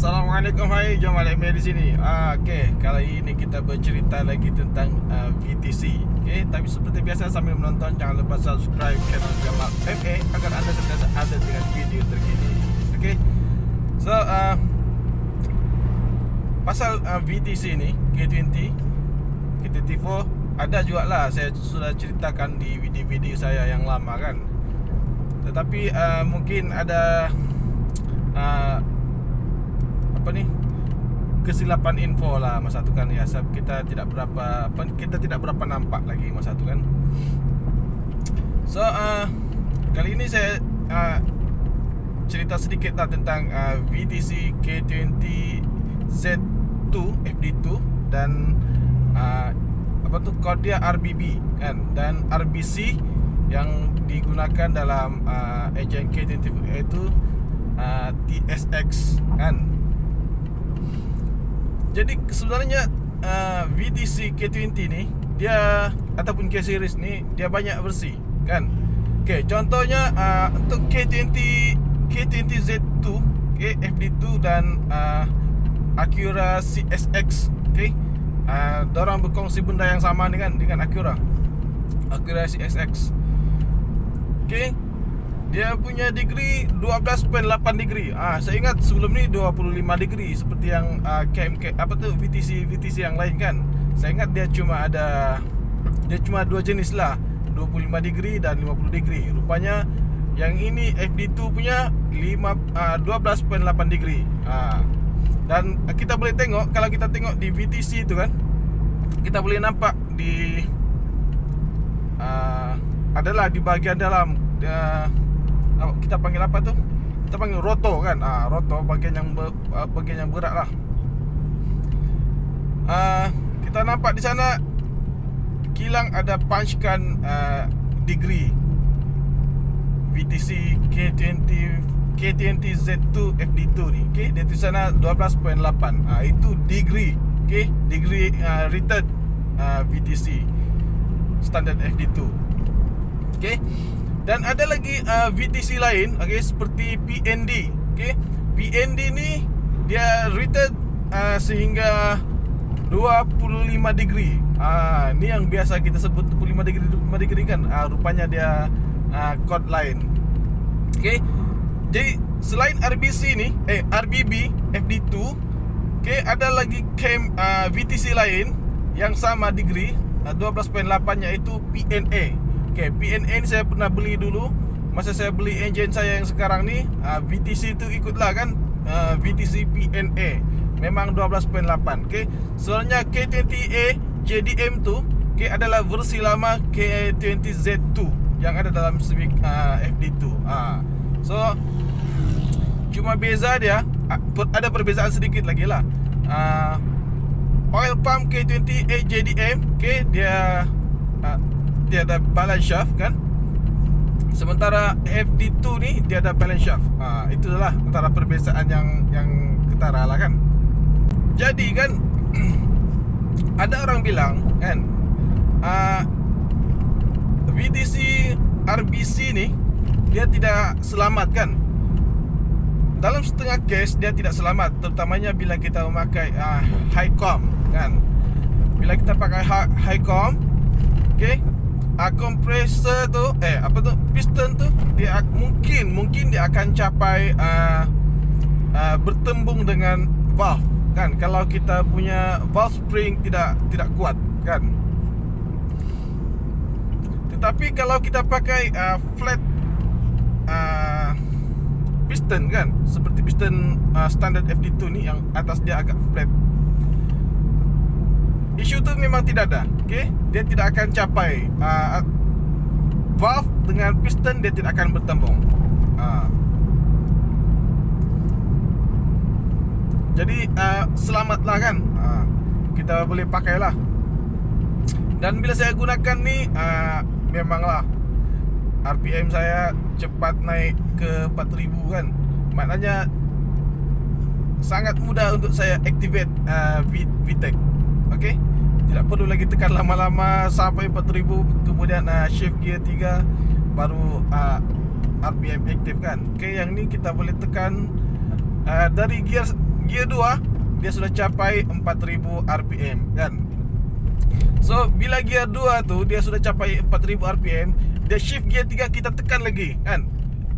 Assalamualaikum, hai, jom balik main di sini. Okey, kali ini kita bercerita lagi tentang VTC. Okey, tapi seperti biasa sambil menonton jangan lupa subscribe channel Jamal MA agar anda sentiasa ada dengan video terkini. Okey. So pasal VTC ni K20, K24 ada jugalah saya sudah ceritakan di video-video saya yang lama kan. Tetapi mungkin ada kesilapan info lah masa tu kan ya. Kita tidak berapa nampak lagi masa tu kan. So kali ini saya cerita sedikit lah tentang VTC K20 Z2 FD2 dan kod dia RBB kan, dan RBC yang digunakan dalam enjin K20 itu TSX kan. Jadi sebenarnya VTC K20 ni dia ataupun K series ni dia banyak versi kan. Okey, contohnya untuk K20 Z2, okay, FD2 dan Acura CSX, okey. Dorang berkongsi benda yang sama dengan Acura CSX. Okey. Dia punya degree 12.8 degree. Saya ingat sebelum ni 25 degree seperti yang VTC yang lain kan. Saya ingat dia cuma dua jenis lah, 25 degree dan 50 degree. Rupanya yang ini FD2 punya 12.8 degree. Dan kita boleh tengok, kalau kita tengok di VTC itu kan, kita boleh nampak di adalah di bahagian dalam kita panggil apa tu? Kita panggil rotor kan. Rotor bahagian yang berat lah. Kita nampak di sana kilang ada punchkan degree VTC K20 Z2 FD2 ni. Okey, dia di sana 12.8. Itu degree. Okey, degree rated VTC standard FD2. Okey. Dan ada lagi VTC lain, okay, seperti PND. Okay, PND ni dia rated sehingga 25 degree. Ni yang biasa kita sebut 25 degree kan. Rupanya dia kod lain. Okay, jadi selain RBC ni, RBB FD2, okay, ada lagi VTC lain yang sama degree 12.8 iaitu PNA. Okay, PNA ni saya pernah beli dulu. Masa saya beli enjin saya yang sekarang ni, VTC tu ikutlah kan, VTC PNA memang 12.8. Okay, sebenarnya K20A JDM tu, okay, adalah versi lama K20 Z2 yang ada dalam Civic FD2. So cuma beza dia, ada perbezaan sedikit lagi lah. Oil pump K20A JDM, okay, dia ada balance shaft kan. Sementara FD2 ni dia ada balance shaft. Itulah antara perbezaan yang ketara lah kan. Jadi kan ada orang bilang kan, VTC RBC ni dia tidak selamat kan. Dalam setengah kes dia tidak selamat, terutamanya bila kita memakai high com kan. Bila kita pakai high com, okay, kompresor tu piston tu dia mungkin dia akan capai bertembung dengan valve kan, kalau kita punya valve spring tidak kuat kan. Tetapi kalau kita pakai flat piston kan, seperti piston standard FD2 ni yang atas dia agak flat, isu tu memang tidak ada. Okay, dia tidak akan capai valve dengan piston, dia tidak akan bertembung. Jadi selamatlah kan. Kita boleh pakailah. Dan bila saya gunakan ni, memanglah RPM saya cepat naik ke 4000 kan. Maknanya sangat mudah untuk saya activate VTEC. Okay, tidak perlu lagi tekan lama-lama sampai 4000, kemudian shift gear 3 baru RPM aktif kan. Okay, yang ni kita boleh tekan dari gear gear 2 dia sudah capai 4000 rpm kan. So bila gear 2 tu dia sudah capai 4000 rpm, dia shift gear 3 kita tekan lagi kan.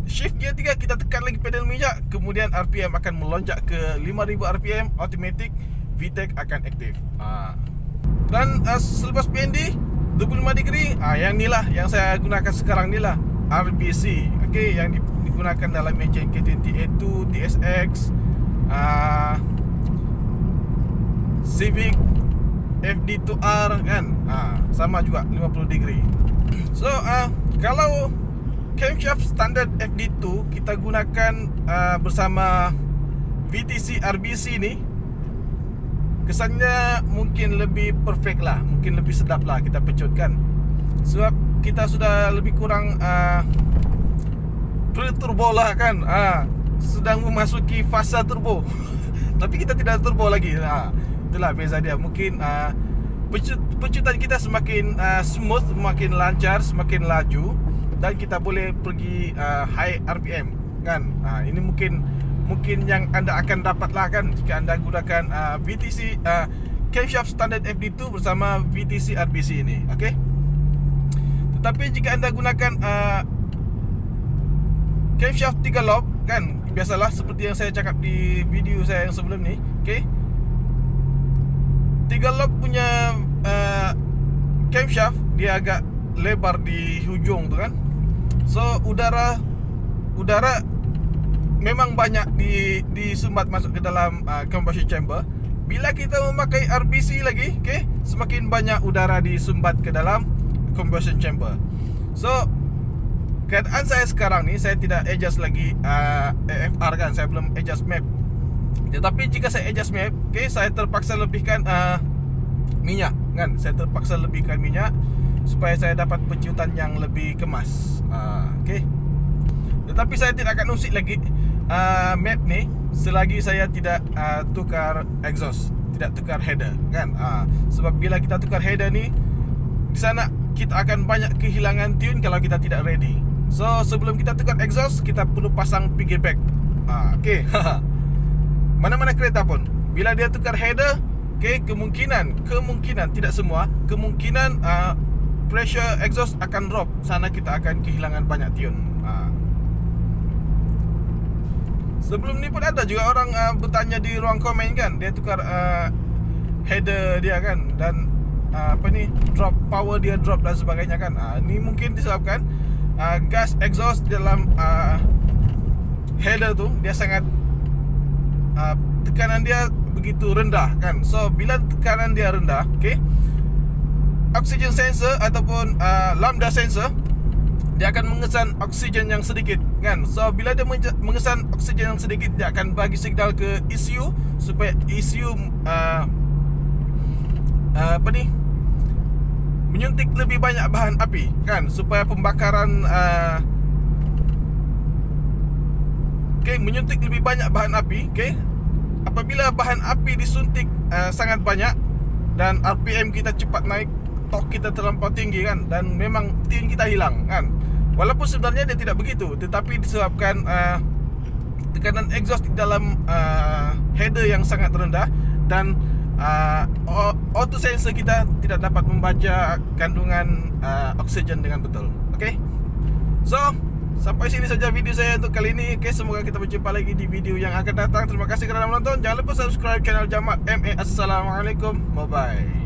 Shift gear 3 kita tekan lagi pedal minyak, kemudian RPM akan melonjak ke 5000 rpm, automatic VTEC akan aktif. Dan selepas PND 25 degree, yang ni lah yang saya gunakan sekarang ni lah, RBC. Okay, yang digunakan dalam enjin K20A2, TSX, Civic FD2R kan. Sama juga 50 degree. So kalau camshaft standard FD2 kita gunakan bersama VTC RBC ni, kesannya mungkin lebih perfect lah, mungkin lebih sedap lah kita pecutkan. Sebab kita sudah lebih kurang pre-turbo lah kan, sedang memasuki fasa turbo. Tapi kita tidak turbo lagi. Itulah beza dia. Mungkin pecutan kita semakin smooth, semakin lancar, semakin laju, dan kita boleh pergi high RPM kan. Ini mungkin yang anda akan dapatlah kan jika anda gunakan VTC camshaft standard FD2 bersama VTC RBC ini. Okey. Tetapi jika anda gunakan camshaft 3 lob kan, biasalah seperti yang saya cakap di video saya yang sebelum ni. Okey. 3 lob punya camshaft dia agak lebar di hujung tu kan. So udara memang banyak disumbat masuk ke dalam combustion chamber. Bila kita memakai RBC lagi, okay, semakin banyak udara disumbat ke dalam combustion chamber. So keadaan saya sekarang ni, saya tidak adjust lagi AFR kan, saya belum adjust map. Tetapi jika saya adjust map, okay, saya terpaksa lebihkan minyak kan. Saya terpaksa lebihkan minyak supaya saya dapat penciutan yang lebih kemas. Okay. Tetapi saya tidak akan usik lagi map ni selagi saya tidak tukar exhaust, tidak tukar header kan. Sebab bila kita tukar header ni, di sana kita akan banyak kehilangan tune kalau kita tidak ready. So sebelum kita tukar exhaust, kita perlu pasang piggyback. Okay. Mana-mana kereta pun bila dia tukar header, okay, kemungkinan tidak semua, kemungkinan pressure exhaust akan drop. Sana kita akan kehilangan banyak tune. Sebelum ni pun ada juga orang bertanya di ruang komen kan, dia tukar header dia kan, dan drop power dia drop dan sebagainya kan. Ni mungkin disebabkan gas exhaust dalam header tu dia sangat tekanan dia begitu rendah kan. So bila tekanan dia rendah, okay, oxygen sensor ataupun lambda sensor dia akan mengesan oksigen yang sedikit kan. So bila dia mengesan oksigen yang sedikit, dia akan bagi signal ke ECU supaya ECU menyuntik lebih banyak bahan api kan, supaya pembakaran menyuntik lebih banyak bahan api. Apabila bahan api disuntik sangat banyak dan RPM kita cepat naik, torque kita terlampau tinggi kan, dan memang tune kita hilang kan. Walaupun sebenarnya dia tidak begitu, tetapi disebabkan tekanan exhaust di dalam header yang sangat rendah, dan auto sensor kita tidak dapat membaca kandungan oksigen dengan betul. Okay. So sampai sini saja video saya untuk kali ini. Okay, semoga kita berjumpa lagi di video yang akan datang. Terima kasih kerana menonton. Jangan lupa subscribe channel Jamak MA. Assalamualaikum. Bye bye.